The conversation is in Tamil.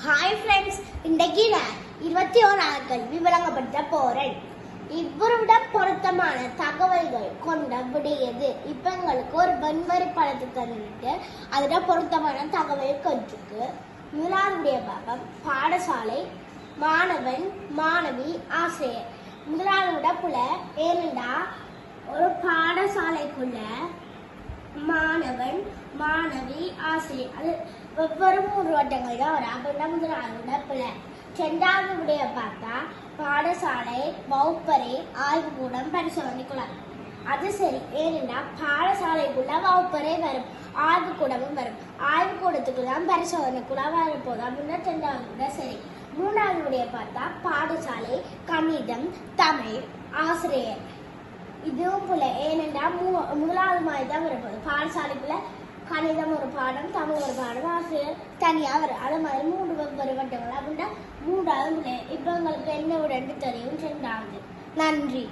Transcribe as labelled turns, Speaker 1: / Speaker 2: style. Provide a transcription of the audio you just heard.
Speaker 1: ஹாய் ஃப்ரெண்ட்ஸ், இன்றைக்கு நான் 21வது கல்வி விளங்கப்படுத்த போறேன். இவருடன் பொருத்தமான தகவல்கள் கொண்ட விடையது. இப்ப எங்களுக்கு ஒரு வெண்வரி படத்தை தந்துட்டு அதோட பொருத்தமான தகவல் கொண்டிருக்கு. முதலாவதுடைய பாகம் பாடசாலை, மாணவன், மாணவி, ஆசிரியர். முதலாவதோட புல ஏனென்றா ஒரு பாடசாலைக்குள்ள மாணவன், மாணவி, ஆசிரியர் அது ஒவ்வொரு 3 வட்டங்கள் தான் வரும். அப்படின்னா முதலாவதோட பிள்ளை. இரண்டாவது விடைய பார்த்தா பாடசாலை, வகுப்பறை, ஆய்வுக்கூடம், பரிசோதனைக்குள்ள. அது சரி, ஏனென்றா பாடசாலைக்குள்ள வகுப்பறை வரும், ஆய்வுக்கூடமும் வரும். ஆய்வுக்கூடத்துக்குள்ள பரிசோதனைக்குள்ள வரப்போகுது. அப்படின்னா இரண்டாவது விட சரி. மூணாவது விடைய பார்த்தா பாடசாலை, கணிதம், தமிழ், ஆசிரியர். இதுவும் போல, ஏனென்றா முதலாவது மாதிரி தான் வரப்போகுது. பாடசாலைக்குள்ள கணிதம் ஒரு பாடம், தமிழ் ஒரு பாடம், ஆசிரியர் தனியா வரும். அது மாதிரி 3 வெவ்வேறு வட்டங்கள். அப்படின்னா மூன்றாவது பிள்ளை. இப்ப உங்களுக்கு என்ன விட தெரியும். இரண்டாவது. நன்றி.